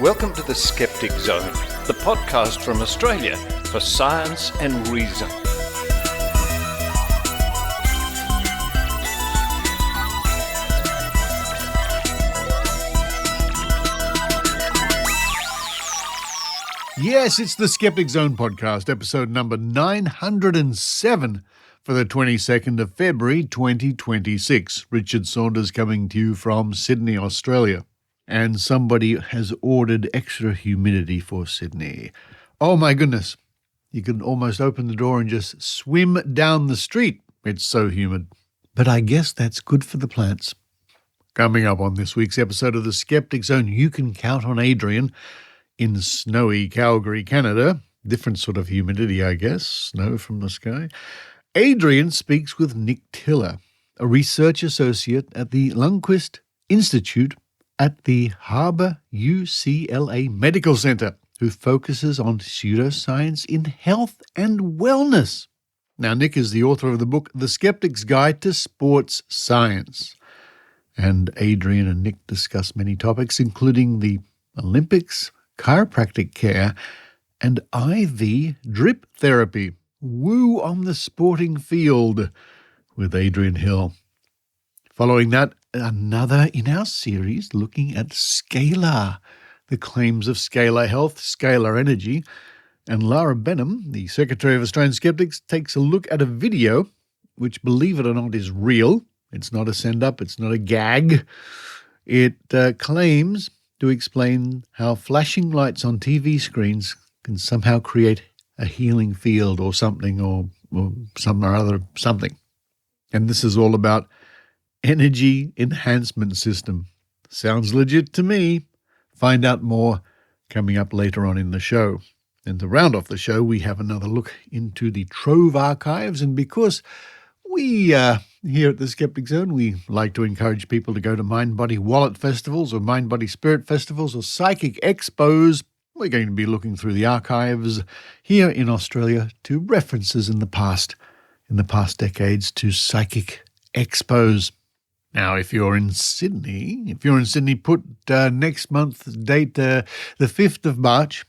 Welcome to the Skeptic Zone, the podcast from Australia for science and reason. Yes, it's the Skeptic Zone podcast, episode number 907 for the 22nd of February 2026. Richard Saunders coming to you from Sydney, Australia. And somebody has ordered extra humidity for Sydney. Oh my goodness. You can almost open the door and just swim down the street. It's so humid. But I guess that's good for the plants. Coming up on this week's episode of the Skeptic Zone, you can count on Adrienne in snowy Calgary, Canada. Different sort of humidity, I guess. Snow from the sky. Adrienne speaks with Nick Tiller, a research associate at the Lundquist Institute at the Harbor-UCLA Medical Center, who focuses on pseudoscience in health and wellness. Now, Nick is the author of the book, The Skeptic's Guide to Sports Science. And Adrienne and Nick discuss many topics, including the Olympics, chiropractic care, and IV drip therapy. Woo on the sporting field with Adrienne Hill. Following that, another in our series looking at Scalar, the claims of Scalar Health, Scalar Energy. And Lara Benham, the Secretary of Australian Skeptics, takes a look at a video which, believe it or not, is real. It's not a send-up, it's not a gag. It claims to explain how flashing lights on TV screens can somehow create a healing field or something, or some or other something. And this is all about Energy Enhancement System. Sounds legit to me. Find out more coming up later on in the show. And to round off the show, we have another look into the TROVE Archives. And because we here at the Skeptic Zone, we like to encourage people to go to Mind Body Wallet festivals or Mind Body Spirit festivals or Psychic Expos, we're going to be looking through the archives here in Australia to references in the past decades to Psychic Expos. Now, if you're in Sydney, put next month's date, the 5th of March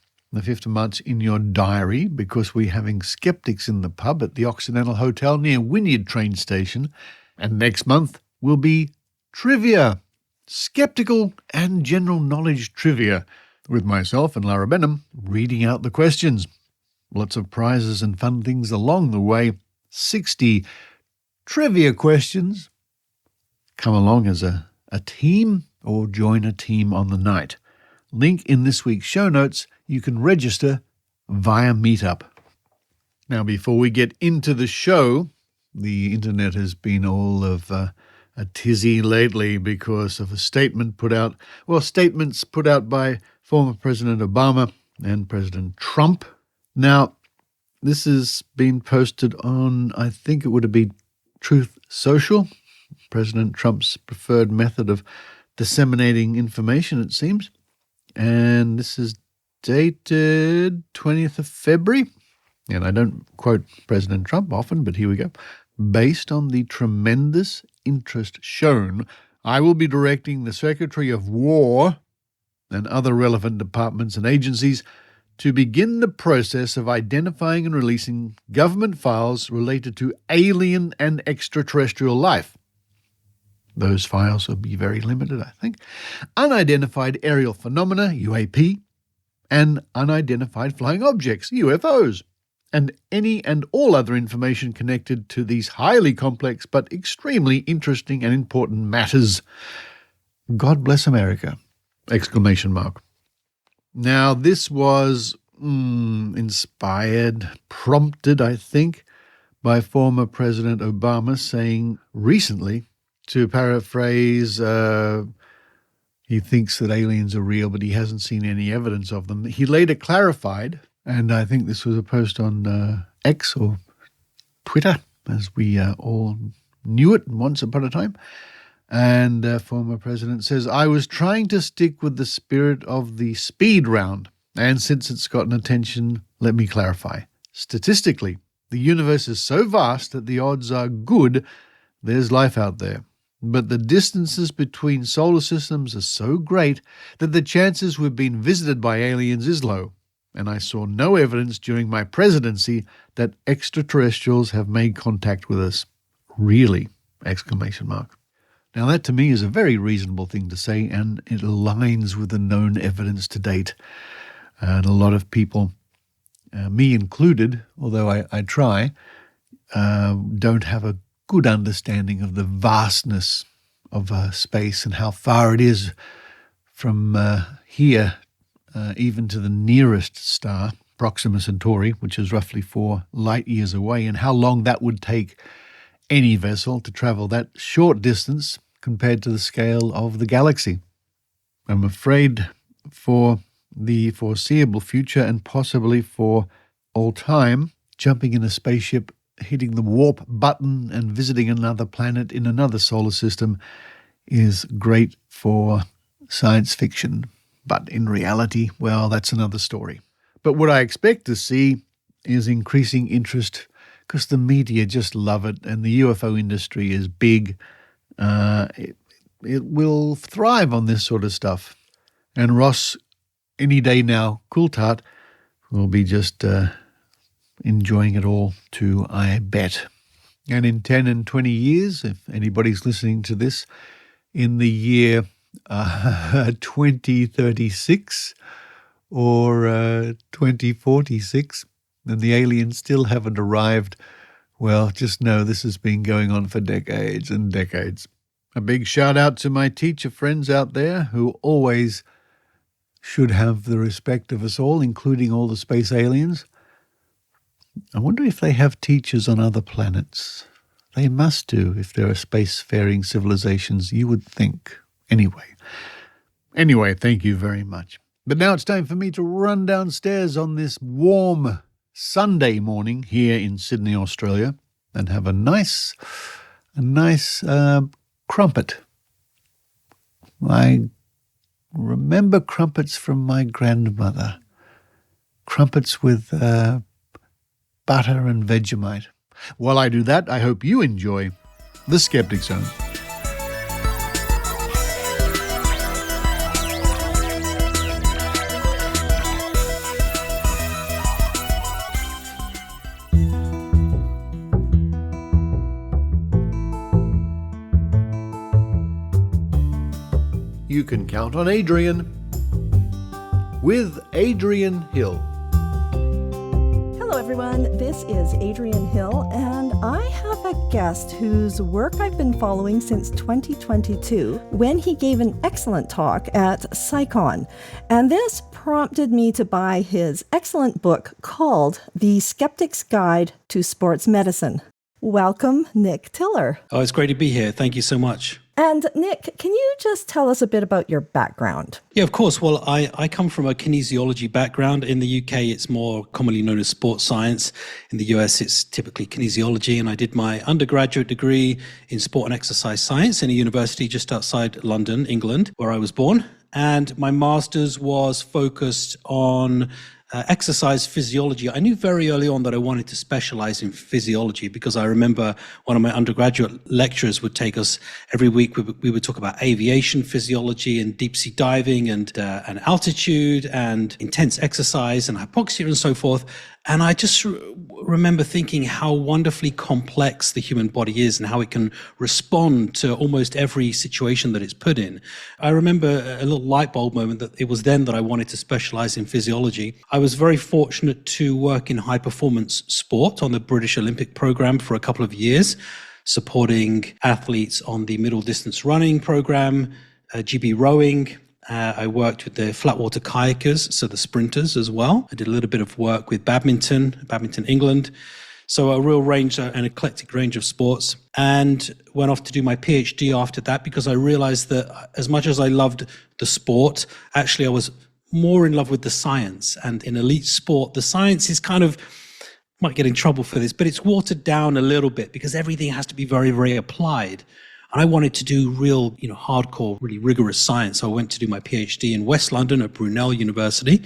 in your diary, because we're having Skeptics in the pub at the Occidental Hotel near Wynyard train station. And next month will be trivia, skeptical and general knowledge trivia, with myself and Lara Benham reading out the questions. Lots of prizes and fun things along the way. 60 trivia questions. Come along as a team or join a team on the night. Link in this week's show notes. You can register via Meetup. Now, before we get into the show, the internet has been all of a tizzy lately because of statements put out by former President Obama and President Trump. Now, this has been posted on, I think it would have been Truth Social, President Trump's preferred method of disseminating information, it seems. And this is dated 20th of February. And I don't quote President Trump often, but here we go. Based on the tremendous interest shown, I will be directing the Secretary of War and other relevant departments and agencies to begin the process of identifying and releasing government files related to alien and extraterrestrial life. Those files will be very limited, I think. Unidentified aerial phenomena, UAP, and unidentified flying objects, UFOs, and any and all other information connected to these highly complex but extremely interesting and important matters. God bless America! ! Now, this was inspired, prompted, I think, by former President Obama saying recently, to paraphrase, he thinks that aliens are real, but he hasn't seen any evidence of them. He later clarified, and I think this was a post on X or Twitter, as we all knew it once upon a time. And former president says, I was trying to stick with the spirit of the speed round. And since it's gotten attention, let me clarify. Statistically, the universe is so vast that the odds are good there's life out there. but the distances between solar systems are so great that the chances we've been visited by aliens is low, and I saw no evidence during my presidency that extraterrestrials have made contact with us. Really? ! Now that to me is a very reasonable thing to say, and it aligns with the known evidence to date. And a lot of people, me included, although I try, don't have a good understanding of the vastness of space and how far it is from here even to the nearest star, Proxima Centauri, which is roughly 4 light years away, and how long that would take any vessel to travel that short distance compared to the scale of the galaxy. I'm afraid for the foreseeable future and possibly for all time, jumping in a spaceship, hitting the warp button and visiting another planet in another solar system is great for science fiction. But in reality, well, that's another story. But what I expect to see is increasing interest because the media just love it and the UFO industry is big. It will thrive on this sort of stuff. And Ross, any day now, Coulthard, will be just enjoying it all too, I bet. And in 10 and 20 years, if anybody's listening to this, in the year 2036 or 2046, and the aliens still haven't arrived, well, just know this has been going on for decades and decades. A big shout out to my teacher friends out there who always should have the respect of us all, including all the space aliens. I wonder if they have teachers on other planets. They must do if there are spacefaring civilizations, you would think. Anyway, thank you very much. But now it's time for me to run downstairs on this warm Sunday morning here in Sydney, Australia, and have a nice crumpet. I remember crumpets from my grandmother. Crumpets with butter and Vegemite. While I do that, I hope you enjoy the Skeptic Zone. You can count on Adrienne with Adrienne Hill. Hello everyone, this is Adrienne Hill, and I have a guest whose work I've been following since 2022 when he gave an excellent talk at PsychCon. And this prompted me to buy his excellent book called The Skeptic's Guide to Sports Medicine. Welcome, Nick Tiller. Oh, it's great to be here. Thank you so much. And Nick, can you just tell us a bit about your background? Yeah, of course. Well, I come from a kinesiology background. In the UK, it's more commonly known as sports science. In the US, it's typically kinesiology. And I did my undergraduate degree in sport and exercise science in a university just outside London, England, where I was born. And my master's was focused on exercise physiology. I knew very early on that I wanted to specialize in physiology because I remember one of my undergraduate lecturers would take us every week. We would talk about aviation physiology and deep sea diving and altitude and intense exercise and hypoxia and so forth. And I just remember thinking how wonderfully complex the human body is and how it can respond to almost every situation that it's put in. I remember a little light bulb moment that it was then that I wanted to specialize in physiology. I was very fortunate to work in high performance sport on the British Olympic program for a couple of years, supporting athletes on the middle distance running program, GB rowing. I worked with the flatwater kayakers, so the sprinters as well. I did a little bit of work with badminton England. So a real range, an eclectic range of sports, and went off to do my PhD after that because I realized that as much as I loved the sport, actually I was more in love with the science. And in elite sport, the science is kind of, might get in trouble for this, but it's watered down a little bit because everything has to be very, very applied. And I wanted to do real, hardcore, really rigorous science. So I went to do my PhD in West London at Brunel University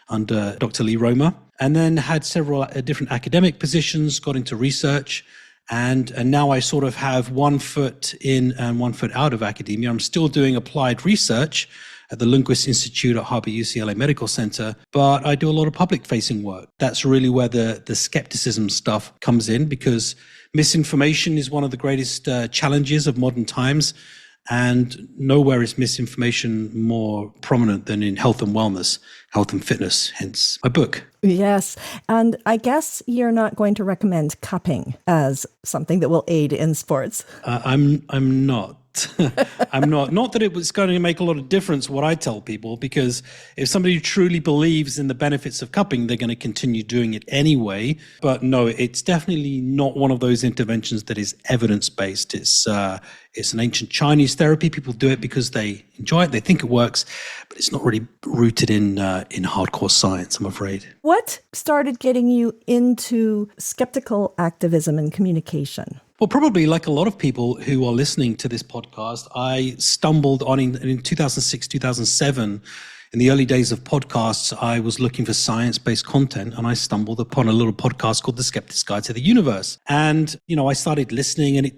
under Dr. Lee Romer, and then had several different academic positions, got into research, And now I sort of have 1 foot in and 1 foot out of academia. I'm still doing applied research at the Lundquist Institute at Harbor-UCLA Medical Center, but I do a lot of public-facing work. That's really where the skepticism stuff comes in, because misinformation is one of the greatest challenges of modern times, and nowhere is misinformation more prominent than in health and wellness, health and fitness, hence my book. Yes. And I guess you're not going to recommend cupping as something that will aid in sports. I'm not. I'm not. Not that it was going to make a lot of difference what I tell people, because if somebody truly believes in the benefits of cupping, they're going to continue doing it anyway. But no, it's definitely not one of those interventions that is evidence-based. It's an ancient Chinese therapy. People do it because they enjoy it, they think it works, but it's not really rooted in hardcore science, I'm afraid. What started getting you into skeptical activism and communication? Well, probably like a lot of people who are listening to this podcast, I stumbled on in 2006, 2007, in the early days of podcasts, I was looking for science-based content, and I stumbled upon a little podcast called The Skeptic's Guide to the Universe. And, I started listening, and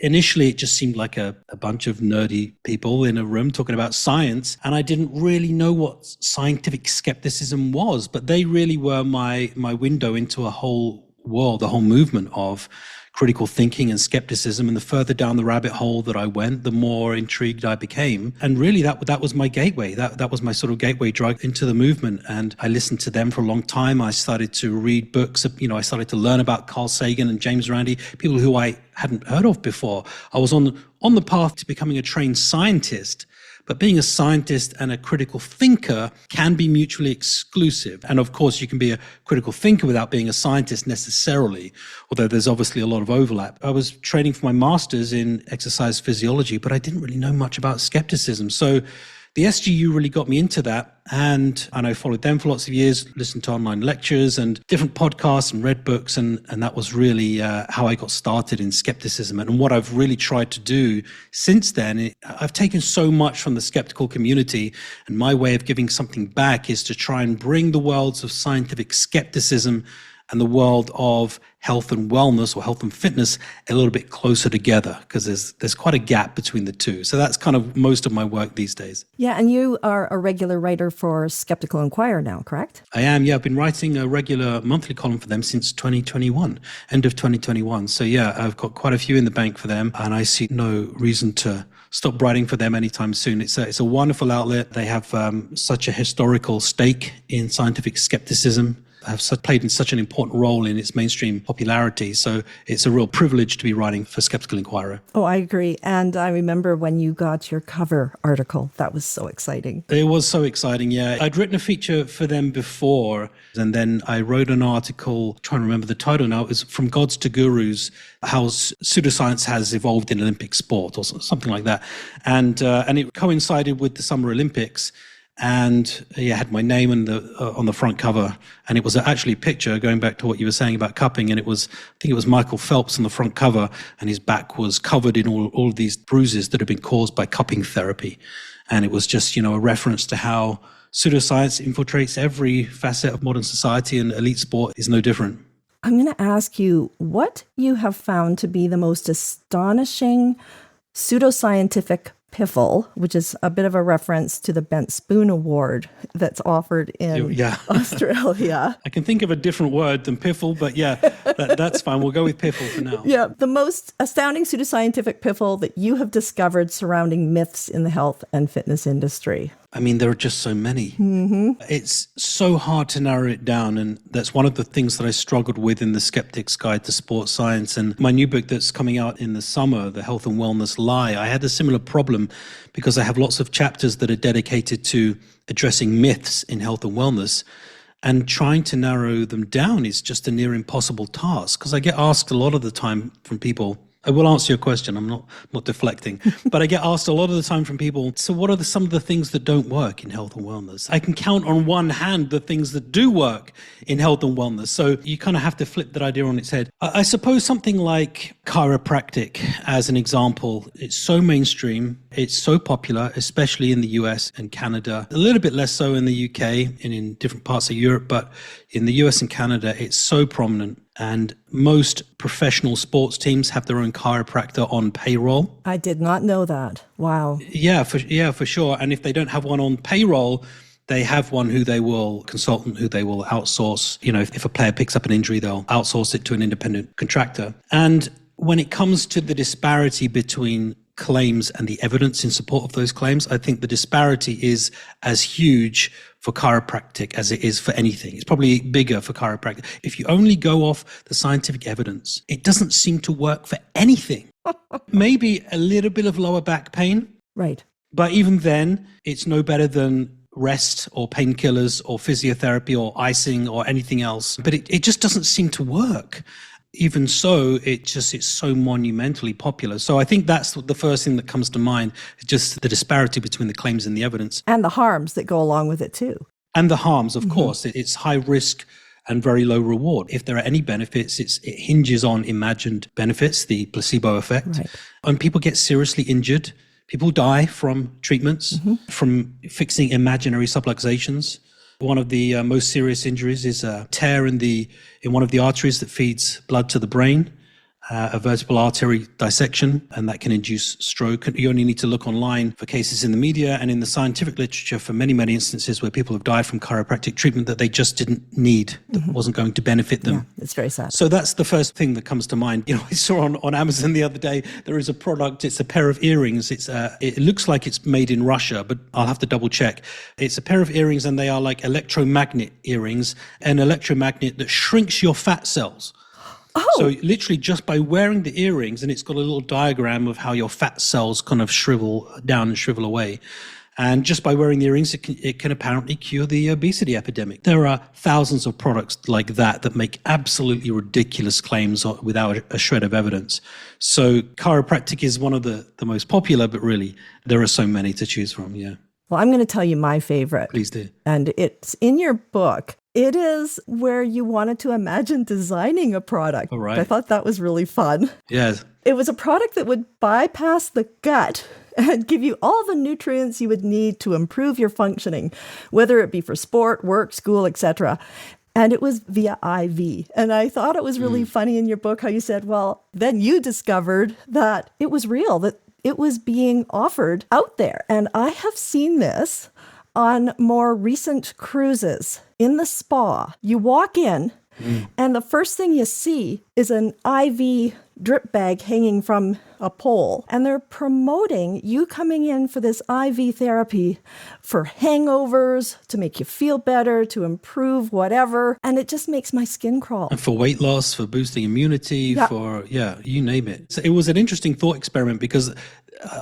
initially it just seemed like a bunch of nerdy people in a room talking about science. And I didn't really know what scientific skepticism was, but they really were my window into a whole world, a whole movement of critical thinking and skepticism. And the further down the rabbit hole that I went, the more intrigued I became. And really that was my gateway. That was my sort of gateway drug into the movement. And I listened to them for a long time. I started to read books. I started to learn about Carl Sagan and James Randi, people who I hadn't heard of before. I was on the path to becoming a trained scientist. But being a scientist and a critical thinker can be mutually exclusive. And of course, you can be a critical thinker without being a scientist necessarily, although there's obviously a lot of overlap. I was training for my master's in exercise physiology, but I didn't really know much about skepticism. So the SGU really got me into that. And I followed them for lots of years, listened to online lectures and different podcasts and read books. And that was really how I got started in skepticism. And what I've really tried to do since then, I've taken so much from the skeptical community. And my way of giving something back is to try and bring the worlds of scientific skepticism and the world of health and wellness or health and fitness a little bit closer together, because there's quite a gap between the two. So that's kind of most of my work these days. Yeah, and you are a regular writer for Skeptical Inquirer now, correct? I am, yeah. I've been writing a regular monthly column for them since 2021, end of 2021. So yeah, I've got quite a few in the bank for them, and I see no reason to stop writing for them anytime soon. It's a wonderful outlet. They have such a historical stake in scientific skepticism, have played in such an important role in its mainstream popularity. So it's a real privilege to be writing for Skeptical Inquirer. Oh, I agree. And I remember when you got your cover article. That was so exciting. It was so exciting, yeah. I'd written a feature for them before, and then I wrote an article, trying to remember the title now, it was From Gods to Gurus, how pseudoscience has evolved in Olympic sport, or something like that. And it coincided with the Summer Olympics. And yeah, had my name on the front cover, and it was actually a picture, going back to what you were saying about cupping, and I think it was Michael Phelps on the front cover, and his back was covered in all of these bruises that had been caused by cupping therapy. And it was just, a reference to how pseudoscience infiltrates every facet of modern society, and elite sport is no different. I'm going to ask you what you have found to be the most astonishing pseudoscientific piffle, which is a bit of a reference to the Bent Spoon Award that's offered in Australia. I can think of a different word than piffle, but yeah, that's fine. We'll go with piffle for now. Yeah, the most astounding pseudoscientific piffle that you have discovered surrounding myths in the health and fitness industry. I mean, there are just so many. Mm-hmm. It's so hard to narrow it down. And that's one of the things that I struggled with in the Skeptic's Guide to Sports Science. And my new book that's coming out in the summer, The Health and Wellness Lie, I had a similar problem because I have lots of chapters that are dedicated to addressing myths in health and wellness. And trying to narrow them down is just a near impossible task, because I get asked a lot of the time from people, I will answer your question, I'm not deflecting, but I get asked a lot of the time from people, so what are some of the things that don't work in health and wellness? I can count on one hand the things that do work in health and wellness. So you kind of have to flip that idea on its head. I suppose something like chiropractic, as an example, it's so mainstream, it's so popular, especially in the US and Canada, a little bit less so in the UK and in different parts of Europe, but in the US and Canada, it's so prominent. And most professional sports teams have their own chiropractor on payroll. I did not know that. Wow. Yeah, for sure. And if they don't have one on payroll, they have one consultant who they will outsource. You know, if a player picks up an injury, they'll outsource it to an independent contractor. And when it comes to the disparity between claims and the evidence in support of those claims, I think the disparity is as huge for chiropractic as it is for anything. It's probably bigger for chiropractic. If you only go off the scientific evidence, it doesn't seem to work for anything. Maybe a little bit of lower back pain. Right. But even then, it's no better than rest or painkillers or physiotherapy or icing or anything else. But it just doesn't seem to work. Even so, it's so monumentally popular. So I think that's the first thing that comes to mind, just the disparity between the claims and the evidence. And the harms that go along with it too. And the harms, of course. It's high risk and very low reward. If there are any benefits, it hinges on imagined benefits, the placebo effect. Right. And people get seriously injured. People die from treatments, from fixing imaginary subluxations. One of the most serious injuries is a tear in one of the arteries that feeds blood to the brain, a vertebral artery dissection, and that can induce stroke. You only need to look online for cases in the media and in the scientific literature for many, many instances where people have died from chiropractic treatment that they just didn't need, that wasn't going to benefit them. Yeah, it's very sad. So that's the first thing that comes to mind. You know, I saw on Amazon the other day, there is a product, it's a pair of earrings. It looks like it's made in Russia, but I'll have to double check. It's a pair of earrings and they are like electromagnet earrings, an electromagnet that shrinks your fat cells. Oh. So literally just by wearing the earrings, and it's got a little diagram of how your fat cells kind of shrivel down and shrivel away. And just by wearing the earrings, it can apparently cure the obesity epidemic. There are thousands of products like that make absolutely ridiculous claims without a shred of evidence. So chiropractic is one of the most popular, but really there are so many to choose from, yeah. Well, I'm going to tell you my favorite. Please do. And it's in your book. It is where you wanted to imagine designing a product. All right. I thought that was really fun. Yes. It was a product that would bypass the gut and give you all the nutrients you would need to improve your functioning, whether it be for sport, work, school, etc. And it was via IV. And I thought it was really funny in your book how you said, well, then you discovered that it was real, that it was being offered out there. And I have seen this on more recent cruises in the spa. You walk in and the first thing you see is an IV drip bag hanging from a pole. And they're promoting you coming in for this IV therapy for hangovers, to make you feel better, to improve whatever. And it just makes my skin crawl. And for weight loss, for boosting immunity, you name it. So it was an interesting thought experiment because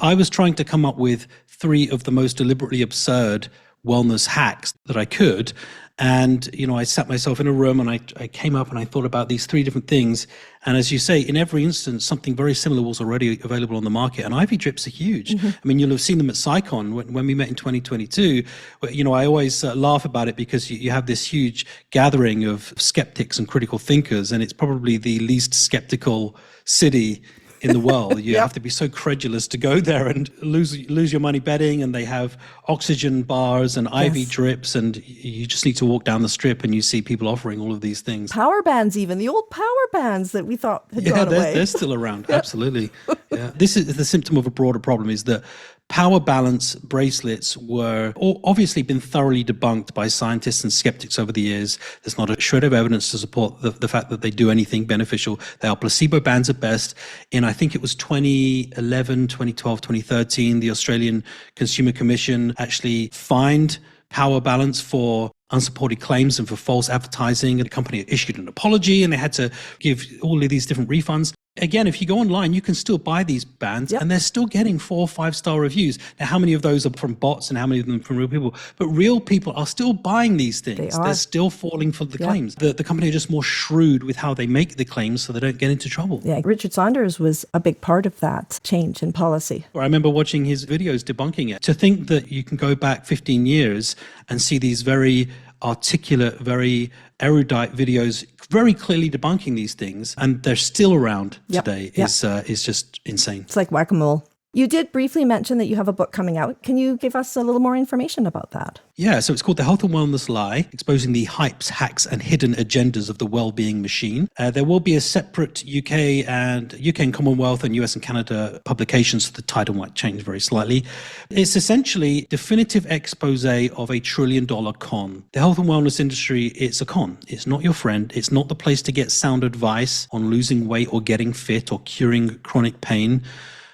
I was trying to come up with 3 of the most deliberately absurd wellness hacks that I could. And, you know, I sat myself in a room and I came up and I thought about these 3 different things. And as you say, in every instance, something very similar was already available on the market. And IV drips are huge. I mean, you'll have seen them at PsyCon when we met in 2022. You know, I always laugh about it because you have this huge gathering of skeptics and critical thinkers, and it's probably the least skeptical city in the world. You have to be so credulous to go there and lose your money betting. And they have oxygen bars and IV drips, and you just need to walk down the strip and you see people offering all of these things. Power bands, even the old power bands that we thought had gone away. They're still around. Absolutely. Yeah. This is the symptom of a broader problem, is that power balance bracelets were obviously been thoroughly debunked by scientists and skeptics over the years. There's not a shred of evidence to support the fact that they do anything beneficial. They are placebo bands at best. In, I think it was 2011, 2012, 2013, the Australian Consumer Commission actually fined Power Balance for unsupported claims and for false advertising. And the company issued an apology and they had to give all of these different refunds. Again, if you go online, you can still buy these bands and they're still getting 4 or 5-star reviews. Now, how many of those are from bots and how many of them from real people? But real people are still buying these things. They're still falling for the claims. The company are just more shrewd with how they make the claims so they don't get into trouble. Yeah, Richard Saunders was a big part of that change in policy. I remember watching his videos debunking it. To think that you can go back 15 years and see these very articulate, very erudite videos very clearly debunking these things, and they're still around today is just insane. It's like whack-a-mole. You did briefly mention that you have a book coming out. Can you give us a little more information about that? Yeah, so it's called The Health and Wellness Lie, exposing the hypes, hacks, and hidden agendas of the well-being machine. There will be a separate UK and Commonwealth and US and Canada publications, so the title might change very slightly. It's essentially definitive expose of $1 trillion con. The health and wellness industry, it's a con. It's not your friend. It's not the place to get sound advice on losing weight or getting fit or curing chronic pain.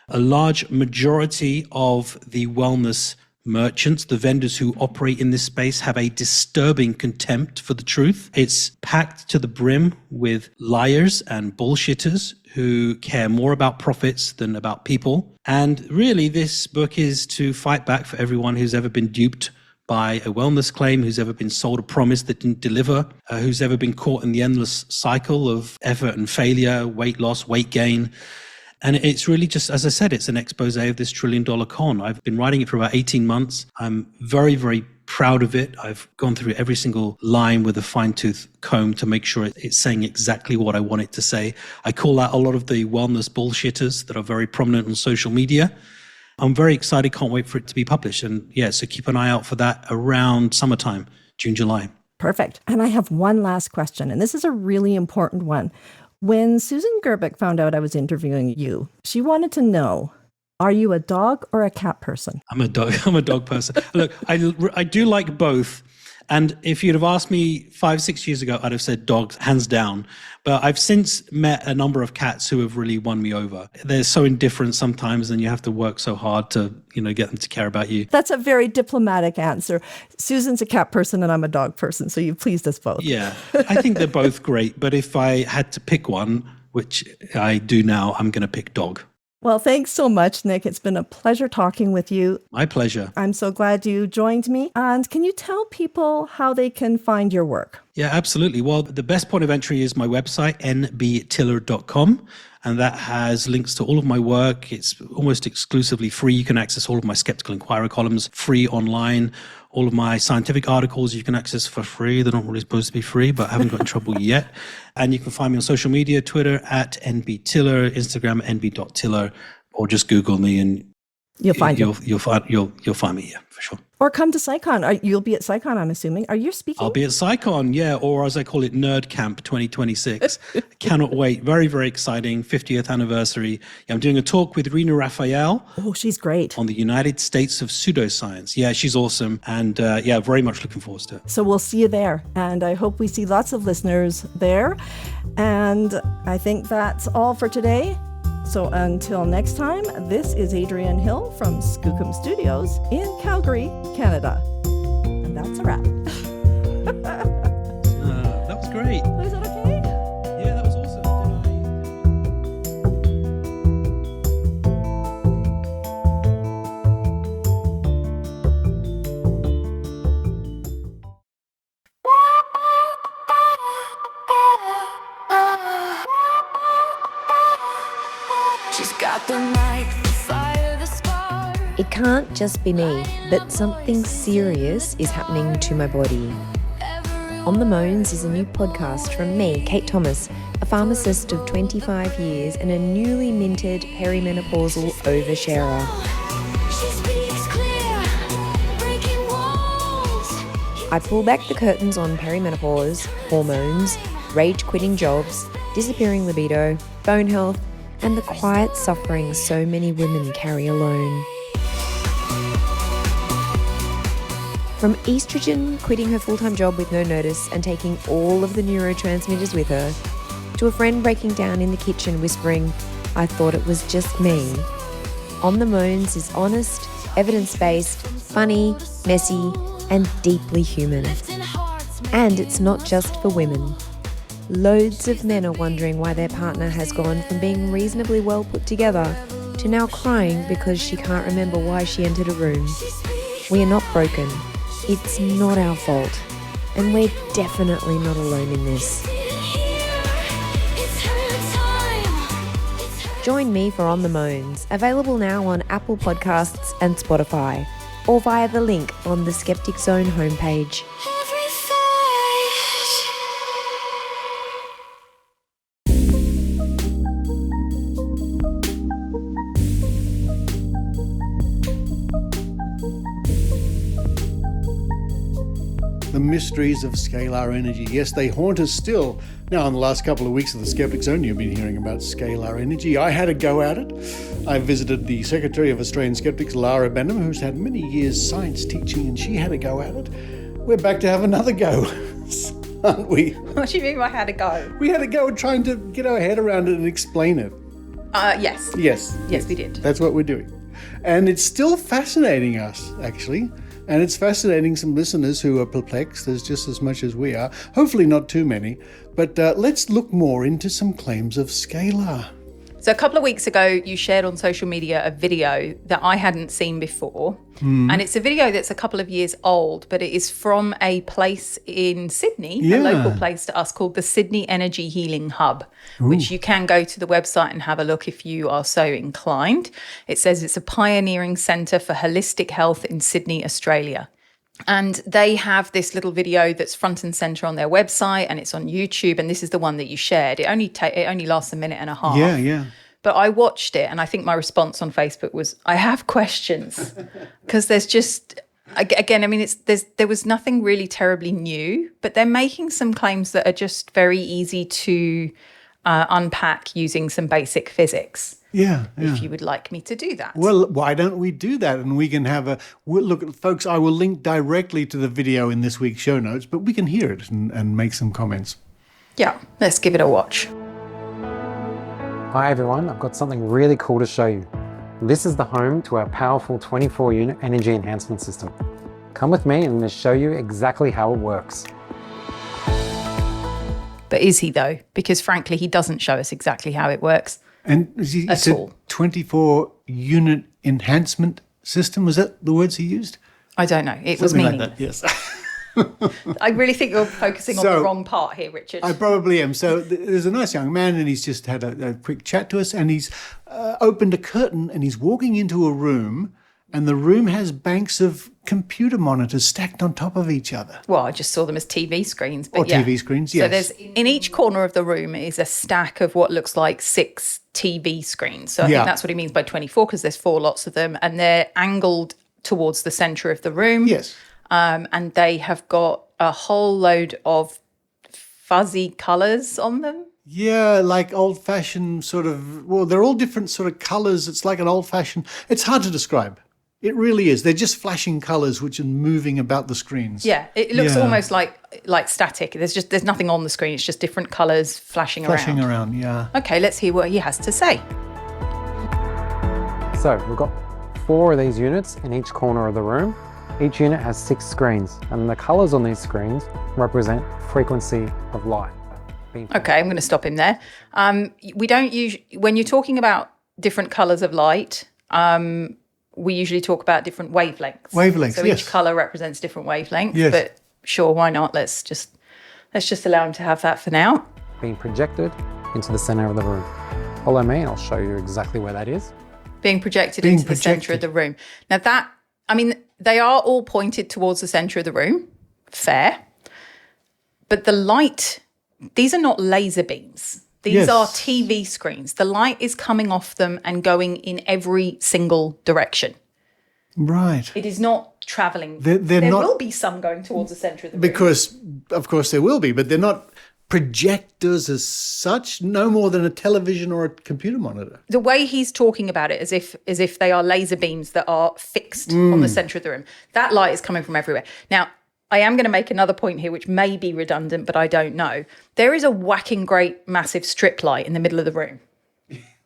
A large majority of the wellness merchants, the vendors who operate in this space, have a disturbing contempt for the truth. It's packed to the brim with liars and bullshitters who care more about profits than about people. And really, this book is to fight back for everyone who's ever been duped by a wellness claim, who's ever been sold a promise that didn't deliver, who's ever been caught in the endless cycle of effort and failure, weight loss, weight gain. And it's really just, as I said, it's an expose of this $1 trillion con. I've been writing it for about 18 months. I'm very, very proud of it. I've gone through every single line with a fine-tooth comb to make sure it's saying exactly what I want it to say. I call out a lot of the wellness bullshitters that are very prominent on social media. I'm very excited, can't wait for it to be published. And yeah, so keep an eye out for that around summertime, June, July. Perfect. And I have one last question, and this is a really important one. When Susan Gerbic found out I was interviewing you, she wanted to know, are you a dog or a cat person? I'm a dog person. Look, I do like both. And if you'd have asked me 5-6 years ago, I'd have said dogs, hands down. But I've since met a number of cats who have really won me over. They're so indifferent sometimes, and you have to work so hard to, get them to care about you. That's a very diplomatic answer. Susan's a cat person and I'm a dog person, so you've pleased us both. Yeah, I think they're both great. But if I had to pick one, which I do now, I'm going to pick dog. Well, thanks so much, Nick. It's been a pleasure talking with you. My pleasure. I'm so glad you joined me. And can you tell people how they can find your work? Yeah, absolutely. Well, the best point of entry is my website, nbtiller.com. And that has links to all of my work. It's almost exclusively free. You can access all of my Skeptical Inquirer columns free online. All of my scientific articles you can access for free. They're not really supposed to be free, but I haven't got in trouble yet. And you can find me on social media, Twitter @nbtiller, Instagram nb.tiller, or just Google me and you'll find you'll find me, yeah, for sure. Or come to PsyCon. You'll be at PsyCon, I'm assuming. Are you speaking? I'll be at PsyCon, yeah, or as I call it, Nerd Camp 2026. Cannot wait. Very, very exciting. 50th anniversary. Yeah, I'm doing a talk with Rena Raphael. Oh, she's great. On the United States of Pseudoscience. Yeah, she's awesome. And yeah, very much looking forward to it. So we'll see you there. And I hope we see lots of listeners there. And I think that's all for today. So until next time, this is Adrienne Hill from Skookum Studios in Calgary, Canada. And that's a wrap. That was great. Was that okay? Yeah, that was awesome. It can't just be me, but something serious is happening to my body. On the Moans is a new podcast from me, Kate Thomas, a pharmacist of 25 years and a newly minted perimenopausal oversharer. I pull back the curtains on perimenopause, hormones, rage-quitting jobs, disappearing libido, bone health, and the quiet suffering so many women carry alone. From estrogen quitting her full-time job with no notice and taking all of the neurotransmitters with her, to a friend breaking down in the kitchen whispering, "I thought it was just me." On the Moans is honest, evidence-based, funny, messy, and deeply human. And it's not just for women. Loads of men are wondering why their partner has gone from being reasonably well put together to now crying because she can't remember why she entered a room. We are not broken. It's not our fault. And we're definitely not alone in this. Join me for On the Moans, available now on Apple Podcasts and Spotify, or via the link on the Skeptic Zone homepage. The mysteries of scalar energy. Yes, they haunt us still. Now, in the last couple of weeks of the Skeptic Zone, you've been hearing about scalar energy. I had a go at it. I visited the Secretary of Australian Skeptics, Lara Benham, who's had many years science teaching, and she had a go at it. We're back to have another go, aren't we? What do you mean by had a go? We had a go at trying to get our head around it and explain it. Yes. Yes, we did. That's what we're doing. And it's still fascinating us, actually. And it's fascinating some listeners who are perplexed. There's just as much as we are. Hopefully not too many. But let's look more into some claims of scalar. So a couple of weeks ago, you shared on social media a video that I hadn't seen before. And it's a video that's a couple of years old, but it is from a place in Sydney, a local place to us called the Sydney Energy Healing Hub, which you can go to the website and have a look if you are so inclined. It says it's a pioneering centre for holistic health in Sydney, Australia. And they have this little video that's front and centre on their website, and it's on YouTube. And this is the one that you shared. It only lasts a minute and a half. Yeah. But I watched it, and I think my response on Facebook was, I have questions. Because there's just, again, I mean, there was nothing really terribly new, but they're making some claims that are just very easy to unpack using some basic physics. Yeah. If you would like me to do that. Well, why don't we do that? And we can have look, folks, I will link directly to the video in this week's show notes, but we can hear it and make some comments. Yeah, let's give it a watch. Hi everyone, I've got something really cool to show you. This is the home to our powerful 24-unit energy enhancement system. Come with me and I'm going to show you exactly how it works. But is he though? Because frankly, he doesn't show us exactly how it works. And it's a 24-unit enhancement system. Was that the words he used? I don't know. It was meaning. Like that, yes. I really think you're focusing on the wrong part here, Richard. I probably am. So there's a nice young man, and he's just had a quick chat to us, and he's opened a curtain, and he's walking into a room, and the room has banks of computer monitors stacked on top of each other. Well, I just saw them as TV screens. But TV screens, yes. So there's in each corner of the room is a stack of what looks like 6 TV screens. So I think that's what he means by 24, because there's 4 lots of them, and they're angled towards the centre of the room. Yes. And they have got a whole load of fuzzy colours on them. Yeah, like old-fashioned sort of, well, they're all different sort of colours. It's like an old-fashioned, it's hard to describe. It really is. They're just flashing colours which are moving about the screens. Yeah, it looks almost like static. There's nothing on the screen. It's just different colours flashing around. Flashing around, yeah. Okay, let's hear what he has to say. So we've got 4 of these units in each corner of the room. Each unit has 6 screens, and the colours on these screens represent frequency of light. Okay, I'm going to stop him there. We don't usually, when you're talking about different colours of light, we usually talk about different wavelengths. Wavelengths, so yes. each colour represents different wavelengths. Yes. But sure, why not? Let's just allow him to have that for now. Being projected into the centre of the room. Follow me and I'll show you exactly where that is. Being projected into the centre of the room. Now they are all pointed towards the centre of the room. Fair. But the light, these are not laser beams. These are TV screens. The light is coming off them and going in every single direction. Right. It is not travelling. There will be some going towards the centre of the room. Because, of course, there will be, but they're not projectors as such, no more than a television or a computer monitor. The way he's talking about it as if they are laser beams that are fixed on the centre of the room. That light is coming from everywhere. Now, I am going to make another point here, which may be redundant, but I don't know. There is a whacking great massive strip light in the middle of the room.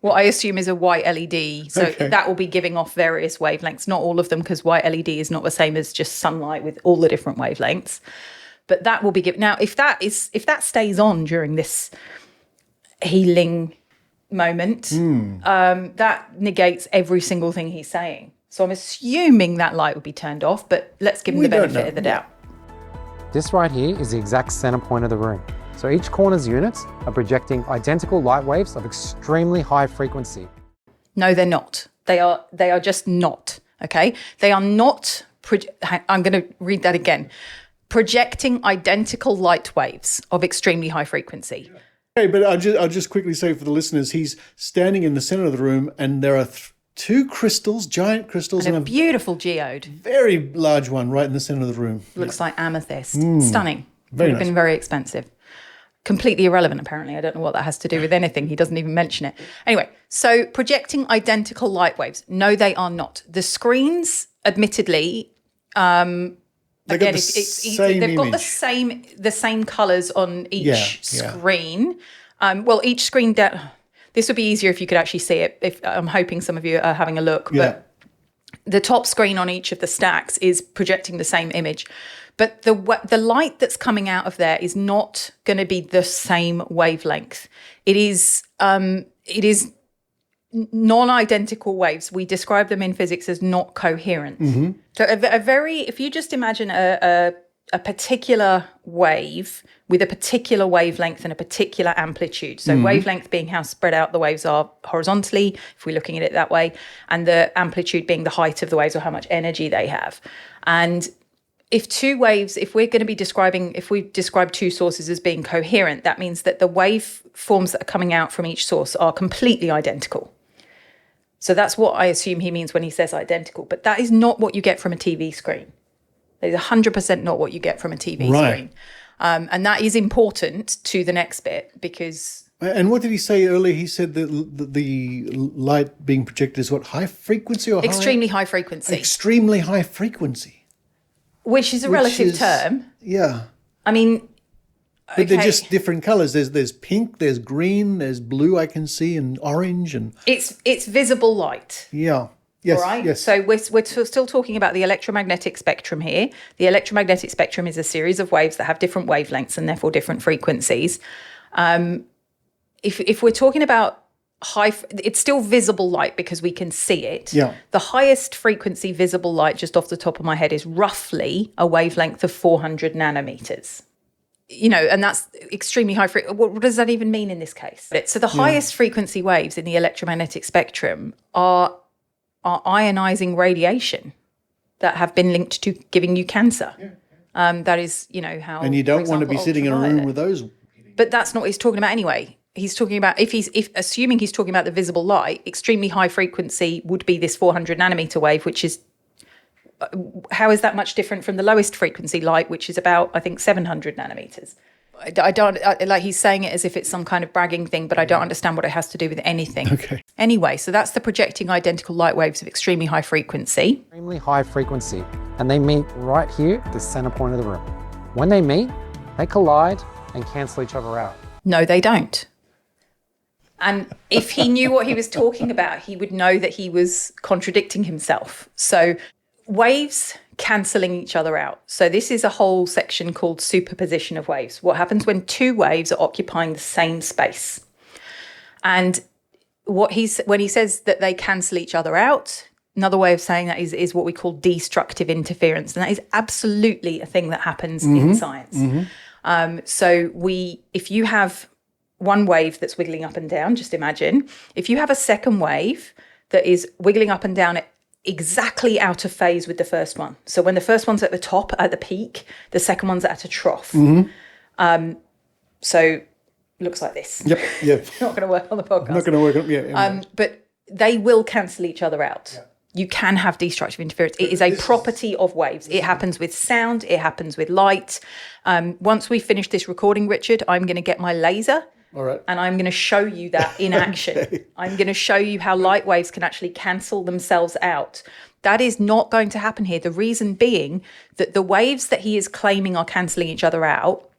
What I assume is a white LED. So that will be giving off various wavelengths. Not all of them, because white LED is not the same as just sunlight with all the different wavelengths. But that will be given. Now, if that stays on during this healing moment, that negates every single thing he's saying. So I'm assuming that light would be turned off, but let's give him the benefit of the doubt. This right here is the exact center point of the room. So each corner's units are projecting identical light waves of extremely high frequency. No, they're not. They are just not, okay? They are not, I'm going to read that again. Projecting identical light waves of extremely high frequency. Okay, but I'll just quickly say for the listeners, he's standing in the center of the room and there are two crystals, giant crystals, And a beautiful geode. very large one right in the center of the room. Looks like amethyst. Stunning. Very Would have nice. been very expensive. Completely irrelevant, apparently. I don't know what that has to do with anything. He doesn't even mention it. Anyway, so projecting identical light waves. No, they are not. The screens, admittedly, They got again, the same they've got image. the same colours on each Yeah. screen. Well, each screen. This would be easier if you could actually see it. If I'm hoping some of you are having a look, Yeah. but the top screen on each of the stacks is projecting the same image. But the light that's coming out of there is not going to be the same wavelength. It is non-identical waves. We describe them in physics as not coherent. So if you just imagine a particular wave with a particular wavelength and a particular amplitude. So wavelength being how spread out the waves are horizontally, if we're looking at it that way, and the amplitude being the height of the waves or how much energy they have. And if two waves, if we describe two sources as being coherent, that means that the waveforms that are coming out from each source are completely identical. So that's what I assume he means when he says identical. But that is not what you get from a TV screen. That is 100% not what you get from a TV screen. And that is important to the next bit because... And what did he say earlier? He said that the light being projected is what, high frequency or extremely high frequency. Extremely high frequency. Which is a relative term. Yeah. I mean... But they're just different colours. There's pink, there's green, there's blue I can see, and orange. And It's visible light. yeah. Yes, All right. yes. So we're still talking about the electromagnetic spectrum here. The electromagnetic spectrum is a series of waves that have different wavelengths and therefore different frequencies. If we're talking about it's still visible light because we can see it. Yeah. The highest frequency visible light, just off the top of my head, is roughly a wavelength of 400 nanometers. You know, and that's extremely high. What does that even mean in this case? So the highest frequency waves in the electromagnetic spectrum are ionizing radiation that have been linked to giving you cancer. That is, how. And you don't want to be sitting in a room with those. But that's not what he's talking about anyway. He's talking about assuming he's talking about the visible light, extremely high frequency would be this 400 nanometer wave, which is. How is that much different from the lowest frequency light, which is about, I think, 700 nanometers? I don't like he's saying it as if it's some kind of bragging thing, but I don't understand what it has to do with anything. Okay. Anyway, so that's the projecting identical light waves of extremely high frequency. Extremely high frequency, and they meet right here at the center point of the room. When they meet, they collide and cancel each other out. No, they don't. And if he knew what he was talking about, he would know that he was contradicting himself. So waves cancelling each other out. So this is a whole section called superposition of waves. What happens when two waves are occupying the same space? And when he says that they cancel each other out, another way of saying that is what we call destructive interference. And that is absolutely a thing that happens in science. So if you have one wave that's wiggling up and down, just imagine, if you have a second wave that is wiggling up and down exactly out of phase with the first one. So when the first one's at the top, at the peak, the second one's at a trough. So looks like this. Yep. Not going to work on the podcast. Not going to work on. Yeah. But they will cancel each other out. Yeah. You can have destructive interference. It is a property of waves. It happens with sound. It happens with light. Once we finish this recording, Richard, I'm going to get my laser. All right. And I'm going to show you that in action. Okay. I'm going to show you how light waves can actually cancel themselves out. That is not going to happen here. The reason being that the waves that he is claiming are cancelling each other out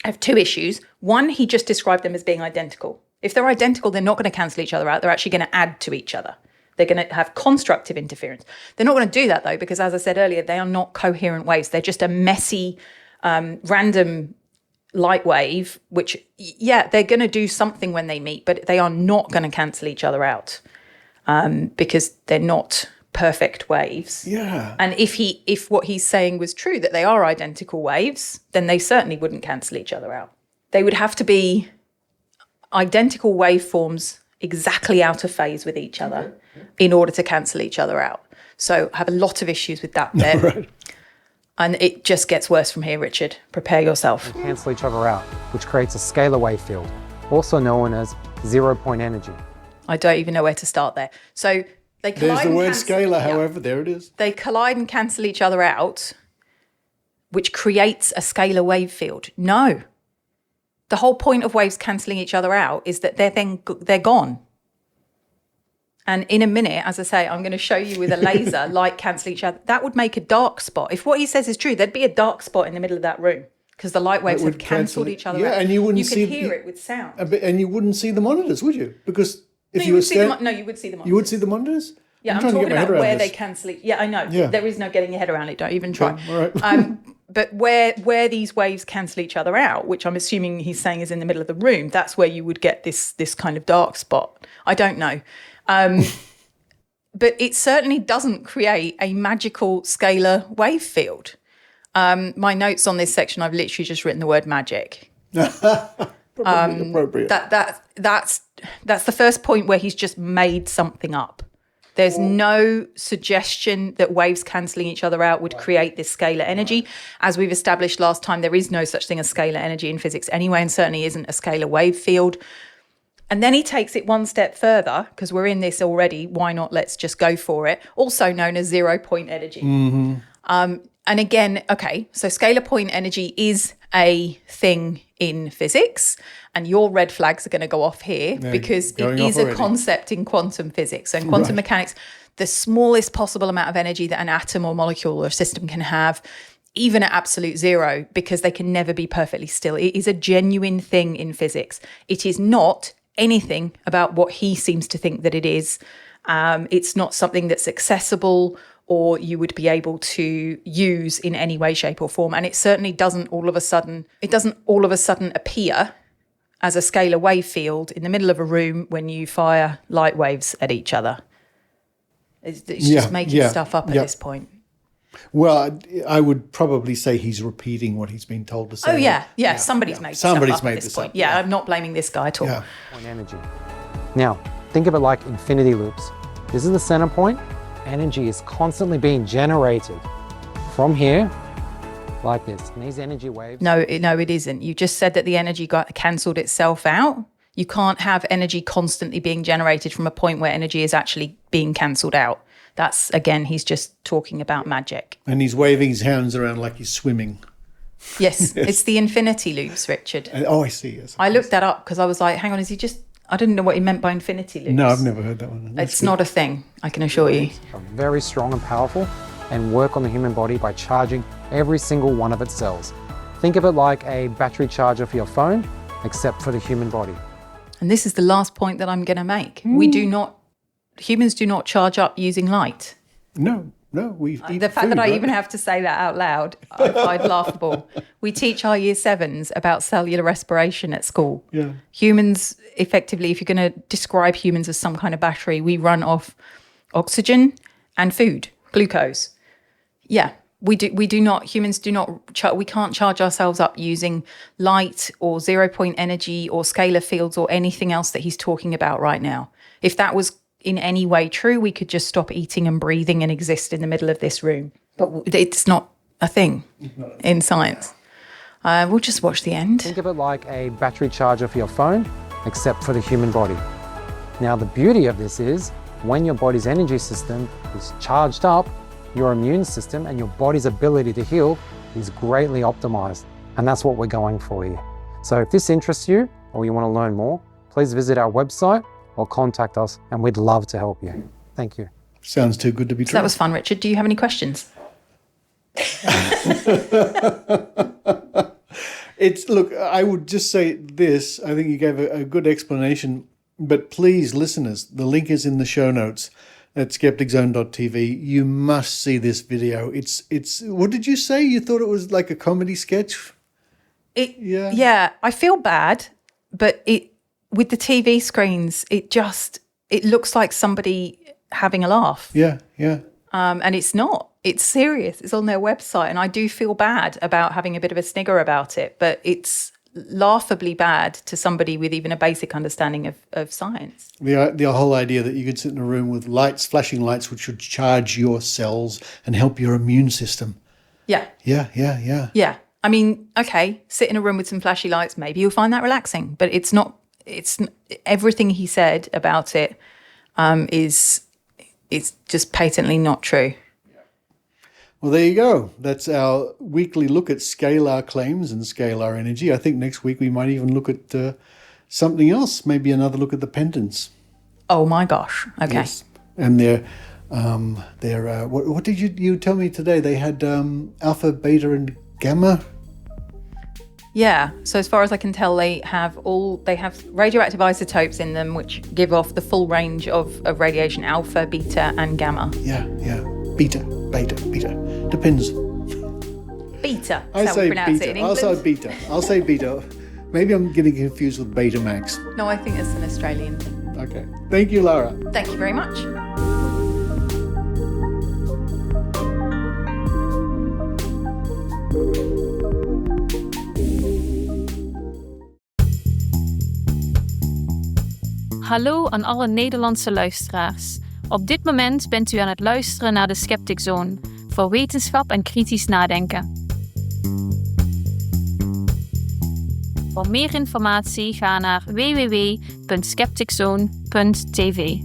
have two issues. One, he just described them as being identical. If they're identical, they're not going to cancel each other out. They're actually going to add to each other. They're going to have constructive interference. They're not going to do that, though, because, as I said earlier, they are not coherent waves. They're just a messy, random light wave, which, they're going to do something when they meet, but they are not going to cancel each other out because they're not perfect waves. Yeah. And if what he's saying was true, that they are identical waves, then they certainly wouldn't cancel each other out. They would have to be identical waveforms exactly out of phase with each other in order to cancel each other out. So I have a lot of issues with that bit. Right. And it just gets worse from here, Richard. Prepare yourself. They cancel each other out, which creates a scalar wave field, also known as zero-point energy. I don't even know where to start there. So They collide There's the and word cancel- scalar, yeah. however, there it is. They collide and cancel each other out, which creates a scalar wave field. No. The whole point of waves cancelling each other out is that they're gone. And in a minute, as I say, I'm going to show you with a laser, light cancel each other. That would make a dark spot. If what he says is true, there'd be a dark spot in the middle of that room because the light waves have cancelled each other out. And you wouldn't could hear it with sound. And you wouldn't see the monitors, would you? Because if No, you were you would see the monitors. You would see the monitors? Yeah, I'm trying to talking get my head about around where this. they cancel each. Yeah, I know. Yeah. There is no getting your head around it. Don't even try. Okay, all right. But where these waves cancel each other out, which I'm assuming he's saying is in the middle of the room, that's where you would get this kind of dark spot. I don't know. But it certainly doesn't create a magical scalar wave field. My notes on this section, I've literally just written the word magic. Probably appropriate. That's the first point where he's just made something up. There's no suggestion that waves cancelling each other out would create this scalar energy. As we've established last time, there is no such thing as scalar energy in physics anyway, and certainly isn't a scalar wave field. And then he takes it one step further, because we're in this already, why not, let's just go for it, also known as 0-point energy. Mm-hmm. And again, okay, so scalar point energy is a thing in physics, and your red flags are going to go off here because it is a concept in quantum physics. So in quantum mechanics, the smallest possible amount of energy that an atom or molecule or system can have, even at absolute zero, because they can never be perfectly still. It is a genuine thing in physics. It is not anything about what he seems to think that it is. It's not something that's accessible or you would be able to use in any way, shape or form. And it certainly doesn't all of a sudden appear as a scalar wave field in the middle of a room when you fire light waves at each other. It's just making stuff up at this point. Well, I would probably say he's repeating what he's been told to say. Oh, yeah. Somebody's made stuff up at this point. Yeah, I'm not blaming this guy at all. Yeah. Point energy. Now, think of it like infinity loops. This is the center point. Energy is constantly being generated from here, like this. And these energy waves... No, it isn't. You just said that the energy got cancelled itself out. You can't have energy constantly being generated from a point where energy is actually being cancelled out. That's, again, he's just talking about magic. And he's waving his hands around like he's swimming. Yes, it's the infinity loops, Richard. I see. Yes. I looked that up because I was like, hang on, is he just... I didn't know what he meant by infinity loops. No, I've never heard that one. It's not a thing, I can assure you. Are very strong and powerful and work on the human body by charging every single one of its cells. Think of it like a battery charger for your phone, except for the human body. And this is the last point that I'm going to make. Humans do not charge up using light. No, we eat The fact food, that I right? even have to say that out loud, I find laughable. We teach our year 7s about cellular respiration at school. Yeah. Humans, effectively, if you're going to describe humans as some kind of battery, we run off oxygen and food, glucose. Yeah, humans do not, we can't charge ourselves up using light or 0-point energy or scalar fields or anything else that he's talking about right now. If that was in any way true, we could just stop eating and breathing and exist in the middle of this room. But it's not a thing in science. We'll just watch the end. Think of it like a battery charger for your phone, except for the human body. Now, the beauty of this is when your body's energy system is charged up, your immune system and your body's ability to heal is greatly optimized. And that's what we're going for here. So if this interests you or you want to learn more, please visit our website or contact us and we'd love to help you. Thank you. Sounds too good to be true. So that was fun, Richard. Do you have any questions? Look, I would just say this. I think you gave a good explanation, but please, listeners, the link is in the show notes at skepticzone.tv. You must see this video. It's what did you say? You thought it was like a comedy sketch? Yeah, I feel bad, but with the TV screens, it looks like somebody having a laugh. Yeah. And it's not. It's serious. It's on their website. And I do feel bad about having a bit of a snigger about it, but it's laughably bad to somebody with even a basic understanding of science. The whole idea that you could sit in a room with lights, flashing lights, which would charge your cells and help your immune system. Yeah. Yeah. I mean, okay, sit in a room with some flashy lights, maybe you'll find that relaxing, but it's not, everything he said about it is it's just patently not true. Well, there you go. That's our weekly look at scalar claims and scalar energy. I think next week we might even look at something else, maybe another look at the pendants. Oh my gosh. Okay. Yes. And they're what did you tell me today? They had alpha, beta, and gamma. Yeah. So as far as I can tell, they have radioactive isotopes in them, which give off the full range of radiation: alpha, beta, and gamma. Yeah. Beta. Depends. Beta. I That's how we pronounce beta. it in England. I'll say beta. Maybe I'm getting confused with Betamax. No, I think it's an Australian thing. Okay. Thank you, Lara. Thank you very much. Hallo aan alle Nederlandse luisteraars. Op dit moment bent u aan het luisteren naar de Skeptic Zone voor wetenschap en kritisch nadenken. Voor meer informatie ga naar www.skepticzone.tv.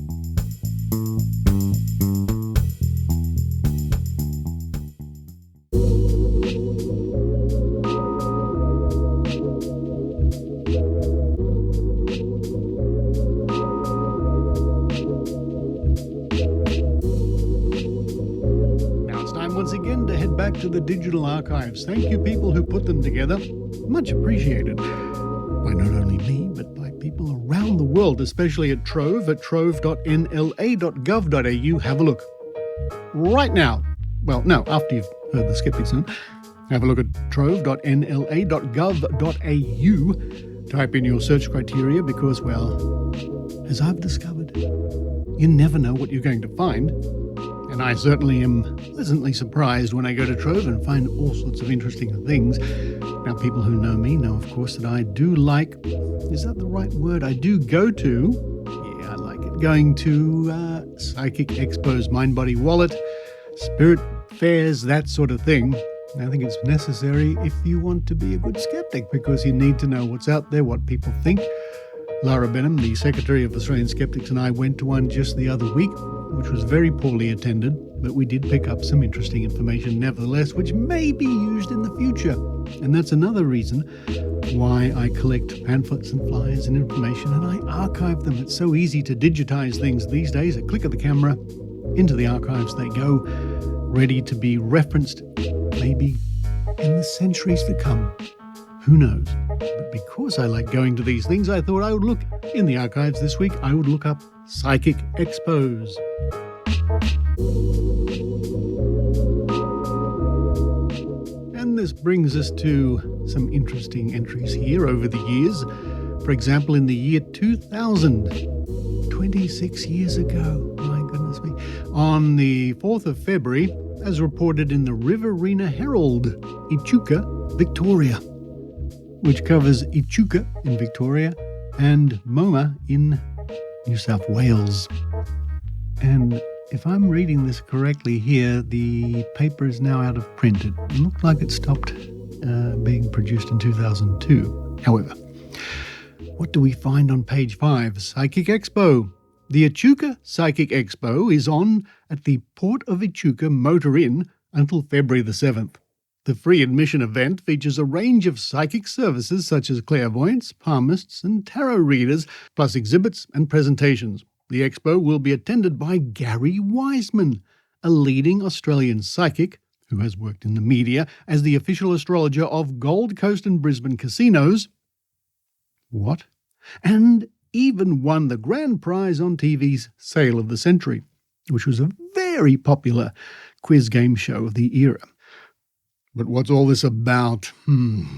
To the digital archives. Thank you, people who put them together. Much appreciated by not only me, but by people around the world, especially at TROVE, at trove.nla.gov.au. Have a look. Right now. Well, no, after you've heard the Skeptic Zone, have a look at trove.nla.gov.au. Type in your search criteria because, well, as I've discovered, you never know what you're going to find. And I certainly am pleasantly surprised when I go to TROVE and find all sorts of interesting things. Now, people who know me know, of course, that I do like, is that the right word? I do go to, I like it, going to Psychic Expos, Mind Body Wallet, Spirit Fairs, that sort of thing. I think it's necessary if you want to be a good skeptic because you need to know what's out there, what people think. Lara Benham, the Secretary of Australian Skeptics, and I went to one just the other week, which was very poorly attended, but we did pick up some interesting information nevertheless, which may be used in the future. And that's another reason why I collect pamphlets and flyers and information, and I archive them. It's so easy to digitize things these days. A click of the camera, into the archives they go, ready to be referenced, maybe in the centuries to come. Who knows? But because I like going to these things, I thought I would look in the archives this week. I would look up Psychic Expos. And this brings us to some interesting entries here over the years. For example, in the year 2000, 26 years ago, my goodness me, on the 4th of February, as reported in the Riverine Herald, Echuca, Victoria, which covers Echuca in Victoria and Moma in New South Wales. And if I'm reading this correctly here, the paper is now out of print. It looked like it stopped being produced in 2002. However, what do we find on page 5? Psychic Expo. The Echuca Psychic Expo is on at the Port of Echuca Motor Inn until February the 7th. The free admission event features a range of psychic services such as clairvoyants, palmists, and tarot readers, plus exhibits and presentations. The expo will be attended by Gary Wiseman, a leading Australian psychic who has worked in the media as the official astrologer of Gold Coast and Brisbane casinos. What? And even won the grand prize on TV's Sale of the Century, which was a very popular quiz game show of the era. But what's all this about?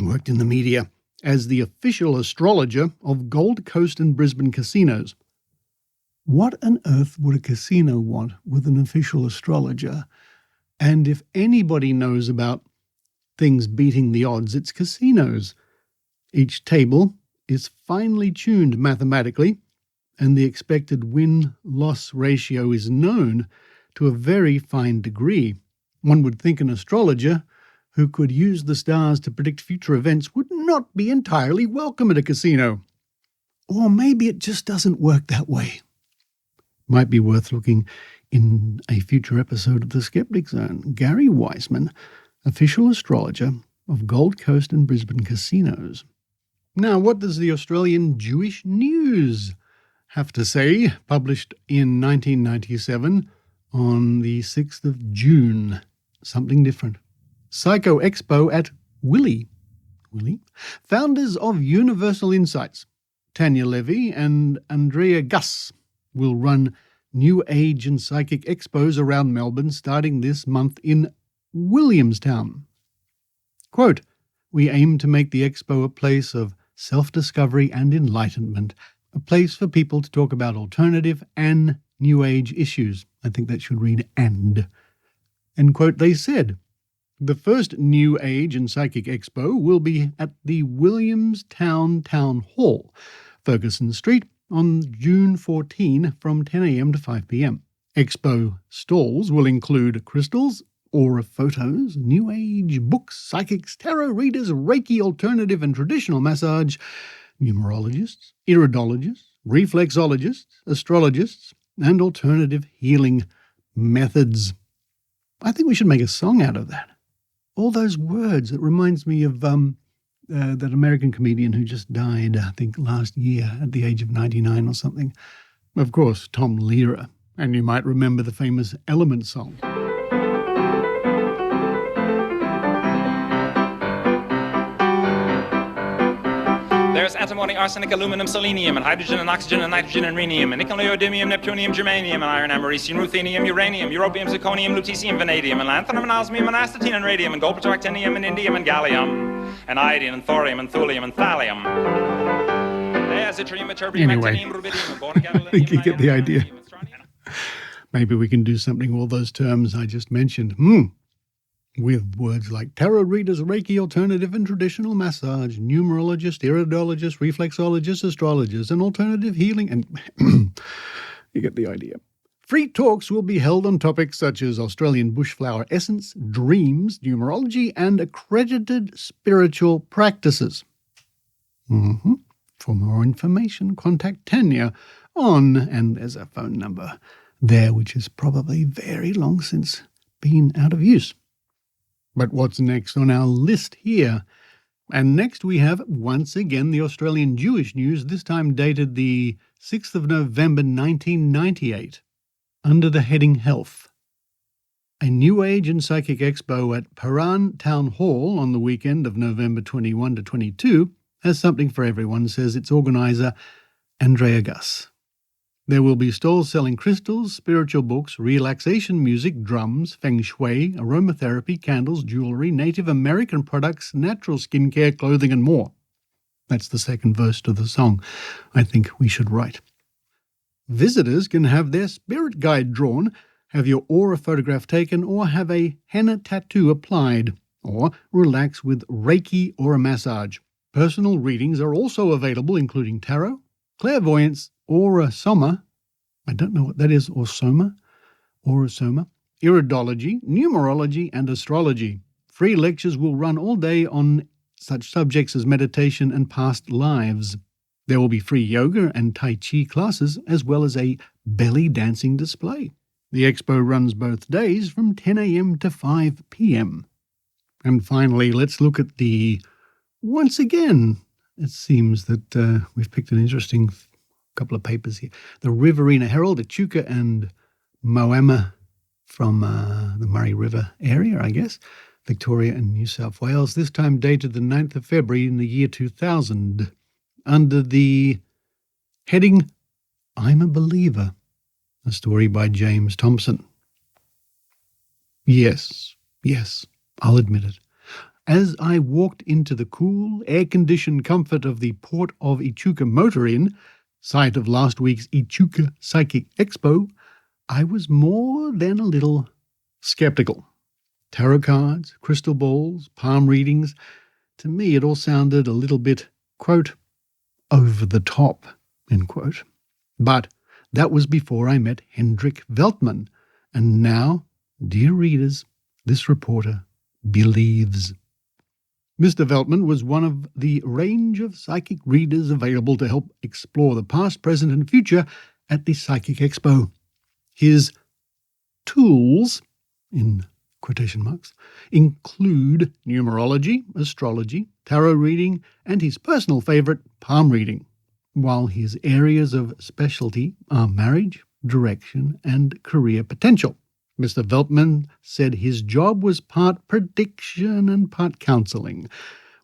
Worked in the media as the official astrologer of Gold Coast and Brisbane casinos. What on earth would a casino want with an official astrologer? And if anybody knows about things beating the odds, it's casinos. Each table is finely tuned mathematically, and the expected win-loss ratio is known to a very fine degree. One would think an astrologer who could use the stars to predict future events would not be entirely welcome at a casino. Or maybe it just doesn't work that way. Might be worth looking In a future episode of the Skeptic Zone, Gary Wiseman, official astrologer of Gold Coast and Brisbane casinos. Now, what does the Australian Jewish News have to say? Published in 1997 on the 6th of June. Something different. Psycho Expo at Willie. Founders of Universal Insights, Tanya Levy and Andrea Gus, will run New Age and Psychic Expos around Melbourne starting this month in Williamstown. Quote, "We aim to make the expo a place of self-discovery and enlightenment, a place for people to talk about alternative and New Age issues." I think that should read "and." And quote, they said, "The first New Age and Psychic Expo will be at the Williamstown Town Hall, Ferguson Street, on June 14 from 10 a.m. to 5 p.m. Expo stalls will include crystals, aura photos, New Age books, psychics, tarot readers, Reiki, alternative and traditional massage, numerologists, iridologists, reflexologists, astrologists, and alternative healing methods." I think we should make a song out of that. All those words. It reminds me of that American comedian who just died, I think, last year at the age of 99 or something. Of course, Tom Lehrer. And you might remember the famous Element song. There's antimony, arsenic, aluminum, selenium, and hydrogen and oxygen and nitrogen and rhenium, and nickel, neodymium, neptunium, germanium, and iron, americium, ruthenium, uranium, europium, zirconium, lutetium, vanadium, and lanthanum, and osmium, and astatine, and radium, and gold, actinium, and indium, and gallium, and iodine, and thorium, and thulium, and thallium. There's yttrium, ytterbium, Anyway, actinium, rubidium, and I think you get the idea. Maybe we can do something all those terms I just mentioned. With words like tarot readers, Reiki, alternative and traditional massage, numerologist, iridologist, reflexologist, astrologers, and alternative healing, and you get the idea. Free talks will be held on topics such as Australian bushflower essence, dreams, numerology, and accredited spiritual practices. For more information, contact Tanya on, and there's a phone number there, which is probably very long since been out of use. But what's next on our list here? And next we have, once again, the Australian Jewish News, this time dated the 6th of November 1998, under the heading Health. A New Age and Psychic Expo at Paran Town Hall on the weekend of November 21 to 22 has something for everyone, says its organiser, Andrea Gus. There will be stalls selling crystals, spiritual books, relaxation music, drums, feng shui, aromatherapy, candles, jewellery, Native American products, natural skincare, clothing and more. That's the second verse to the song I think we should write. Visitors can have their spirit guide drawn, have your aura photograph taken, or have a henna tattoo applied, or relax with Reiki or a massage. Personal readings are also available, including tarot, clairvoyance, aura soma, I don't know what that is, aura soma, iridology, numerology, and astrology. Free lectures will run all day on such subjects as meditation and past lives. There will be free yoga and Tai Chi classes, as well as a belly dancing display. The expo runs both days from 10 a.m. to 5 p.m. And finally, let's look at once again, it seems that we've picked an interesting couple of papers here. The Riverine Herald, Echuca and Moama from the Murray River area, I guess, Victoria and New South Wales, this time dated the 9th of February in the year 2000, under the heading, I'm a Believer, a story by James Thompson. Yes, I'll admit it. As I walked into the cool, air-conditioned comfort of the Port of Echuca Motor Inn, site of last week's Echuca Psychic Expo, I was more than a little skeptical. Tarot cards, crystal balls, palm readings, to me it all sounded a little bit, quote, over the top, end quote. But that was before I met Hendrik Veltman, and now, dear readers, this reporter believes. Mr. Veltman was one of the range of psychic readers available to help explore the past, present and future at the Psychic Expo. His tools, in quotation marks, include numerology, astrology, tarot reading, and his personal favourite, palm reading, while his areas of specialty are marriage, direction, and career potential. Mr. Veltman said his job was part prediction and part counselling,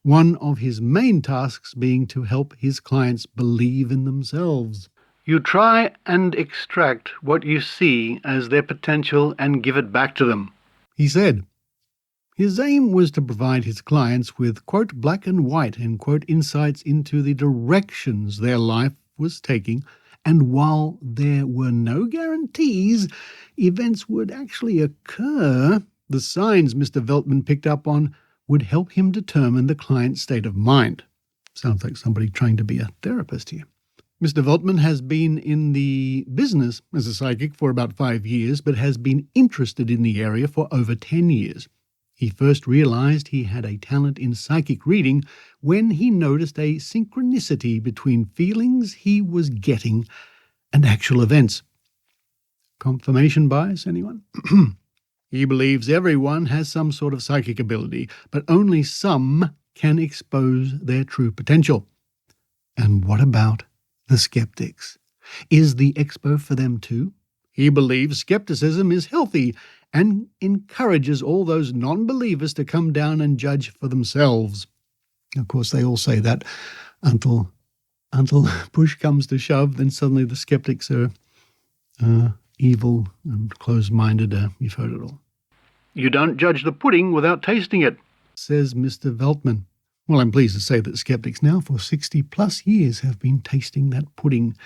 one of his main tasks being to help his clients believe in themselves. You try and extract what you see as their potential and give it back to them, he said. His aim was to provide his clients with, quote, black and white, end quote, insights into the directions their life was taking, and while there were no guarantees events would actually occur, the signs Mr. Veltman picked up on would help him determine the client's state of mind. Sounds like somebody trying to be a therapist here. Mr. Veltman has been in the business as a psychic for about 5 years, but has been interested in the area for over 10 years. He first realized he had a talent in psychic reading when he noticed a synchronicity between feelings he was getting and actual events. Confirmation bias, anyone? He believes everyone has some sort of psychic ability, but only some can expose their true potential. And what about the skeptics? Is the expo for them too? He believes skepticism is healthy and encourages all those non-believers to come down and judge for themselves. Of course, they all say that until push comes to shove, then suddenly the skeptics are evil and closed-minded. You've heard it all. You don't judge the pudding without tasting it, says Mr. Veltman. Well, I'm pleased to say that skeptics now for 60-plus years have been tasting that pudding.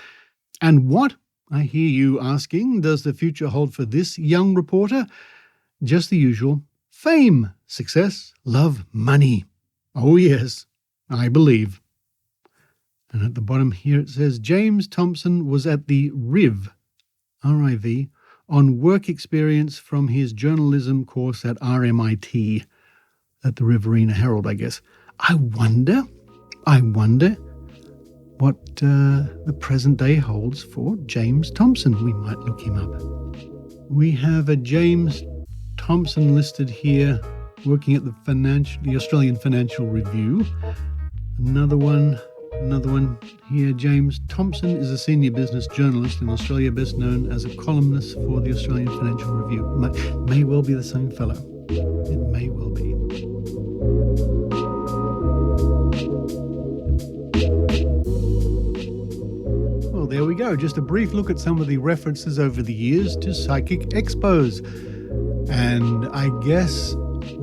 And what, I hear you asking, does the future hold for this young reporter? Just the usual. Fame, success, love, money. Oh yes, I believe. And at the bottom here it says, James Thompson was at the RIV, R-I-V, on work experience from his journalism course at RMIT, at the Riverine Herald, I guess. I wonder what the present day holds for James Thompson. We might look him up. We have a James Thompson listed here working at the Australian Financial Review. Another one here. James Thompson is a senior business journalist in Australia, best known as a columnist for the Australian Financial Review. May well be the same fellow. It may well be. Well, there we go. Just a brief look at some of the references over the years to Psychic Expos. And I guess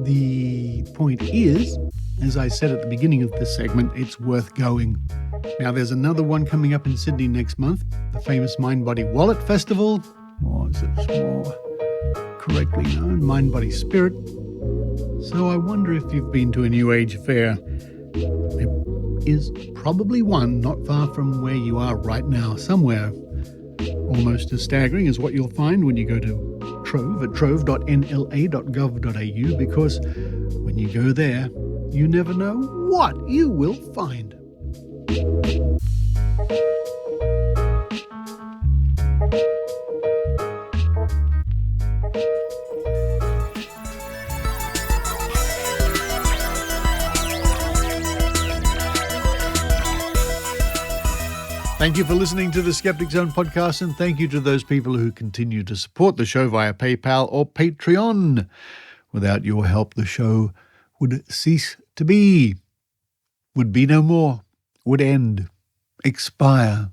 the point is, as I said at the beginning of this segment, it's worth going. Now, there's another one coming up in Sydney next month, the famous Mind Body Wallet Festival, or is it more correctly known, Mind Body Spirit. So I wonder if you've been to a New Age fair. There is probably one not far from where you are right now, somewhere almost as staggering as what you'll find when you go to Trove at trove.nla.gov.au, because when you go there, you never know what you will find. Thank you for listening to the Skeptic Zone podcast, and thank you to those people who continue to support the show via PayPal or Patreon. Without your help, the show would cease to be, would be no more, would end, expire,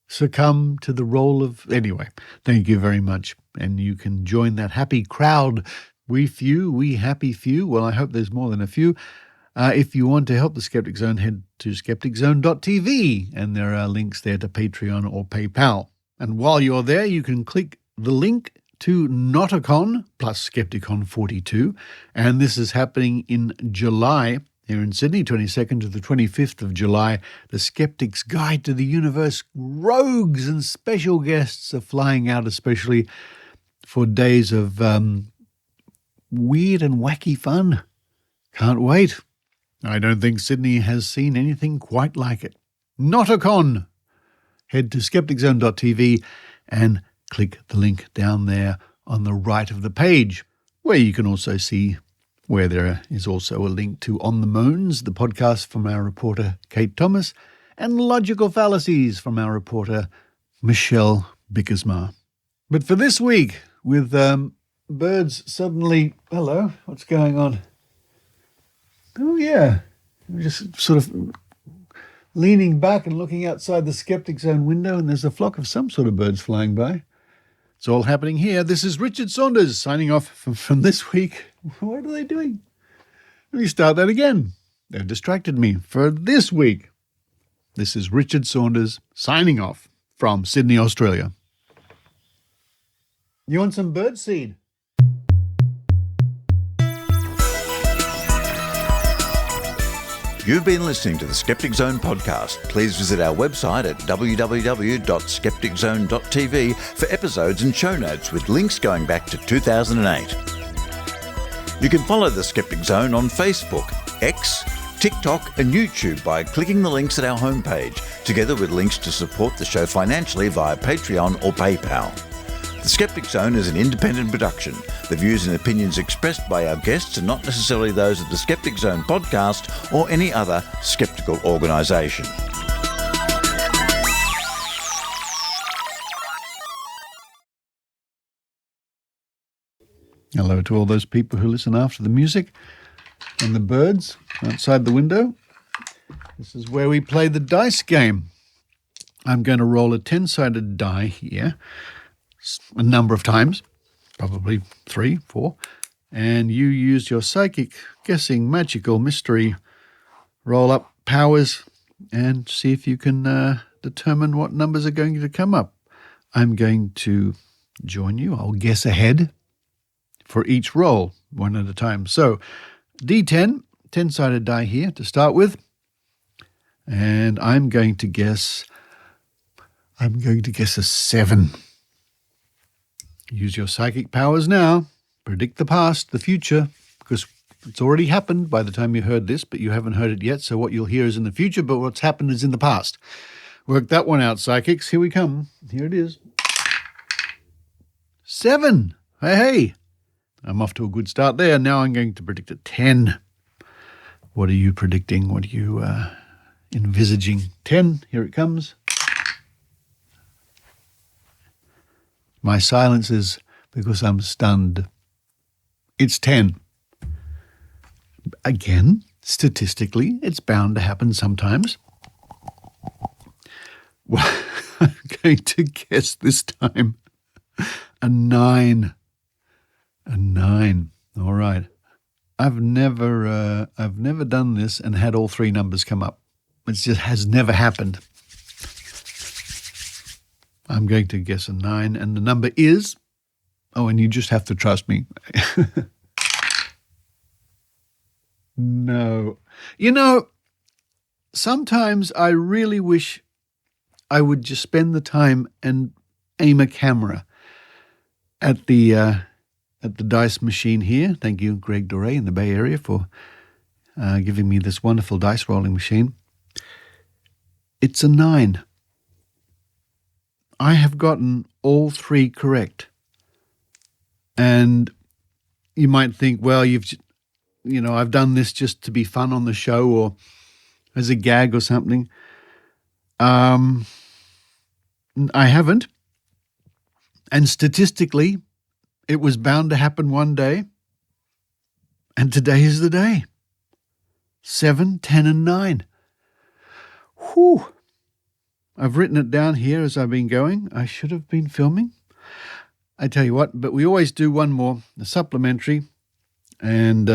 succumb to the role of... Anyway, thank you very much. And you can join that happy crowd. We happy few. Well, I hope there's more than a few. If you want to help the Skeptic Zone, head to skepticzone.tv, and there are links there to Patreon or PayPal. And while you're there, you can click the link to Noticon plus Skepticon 42, and this is happening in July here in Sydney, 22nd to the 25th of July. The Skeptic's Guide to the Universe rogues and special guests are flying out, especially for days of weird and wacky fun. Can't wait. I don't think Sydney has seen anything quite like it. Noticon. Head to skepticzone.tv and click the link down there on the right of the page, where you can also see where there is also a link to On the Moans, the podcast from our reporter Kate Thomas, and Logical Fallacies from our reporter Michelle Bickersma. But for this week, with birds suddenly... Hello, what's going on? Oh, yeah. I'm just sort of leaning back and looking outside the Skeptic Zone window, and there's a flock of some sort of birds flying by. It's all happening here. This is Richard Saunders signing off from this week. What are they doing? Let me start that again. They've distracted me. For this week, this is Richard Saunders signing off from Sydney, Australia. You want some birdseed? You've been listening to the Skeptic Zone podcast. Please visit our website at www.skepticzone.tv for episodes and show notes with links going back to 2008. You can follow the Skeptic Zone on Facebook, X, TikTok and YouTube by clicking the links at our homepage, together with links to support the show financially via Patreon or PayPal. The Skeptic Zone is an independent production. The views and opinions expressed by our guests are not necessarily those of the Skeptic Zone podcast or any other skeptical organisation. Hello to all those people who listen after the music and the birds outside the window. This is where we play the dice game. I'm going to roll a 10-sided die here a number of times, probably 3, 4, and you use your psychic, guessing, magical, mystery, roll-up powers and see if you can determine what numbers are going to come up. I'm going to join you. I'll guess ahead for each roll, one at a time. So, D10, 10-sided die here to start with, and I'm going to guess a 7. Use your psychic powers now. Predict the past, the future, because it's already happened by the time you heard this, but you haven't heard it yet, so what you'll hear is in the future, but what's happened is in the past. Work that one out, psychics. Here we come. Here it is. 7. Hey. I'm off to a good start there. Now I'm going to predict a 10. What are you predicting? What are you envisaging? 10. Here it comes. My silence is because I'm stunned. It's 10. Again, statistically, it's bound to happen sometimes. Well, I'm going to guess this time a 9. A 9. All right. I've never done this and had all 3 numbers come up. It just has never happened. I'm going to guess a 9, and the number is... Oh, and you just have to trust me. No. You know, sometimes I really wish I would just spend the time and aim a camera at the dice machine here. Thank you, Greg Doré in the Bay Area, for giving me this wonderful dice rolling machine. It's a 9. I have gotten all 3 correct. And you might think, well, I've done this just to be fun on the show or as a gag or something. I haven't. And statistically, it was bound to happen one day. And today is the day. 7, 10, and 9. Whew. I've written it down here as I've been going. I should have been filming. I tell you what, but we always do one more, a supplementary. And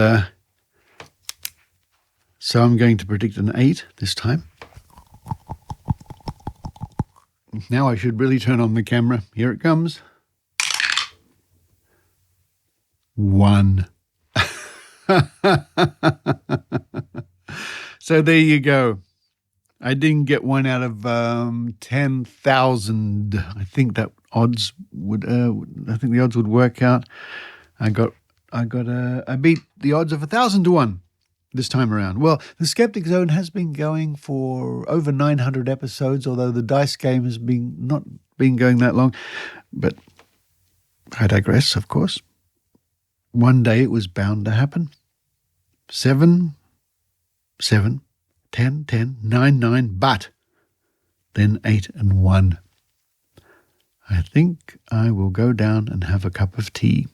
so I'm going to predict an 8 this time. Now I should really turn on the camera. Here it comes. 1. So there you go. I didn't get 1 out of 10,000. I think that odds would. I think the odds would work out. I beat the odds of 1,000 to 1 this time around. Well, the Skeptic Zone has been going for over 900 episodes, although the dice game has not been going that long. But I digress, of course. One day it was bound to happen. 7, 7, 10, 10, 9, 9, but then 8 and 1. I think I will go down and have a cup of tea.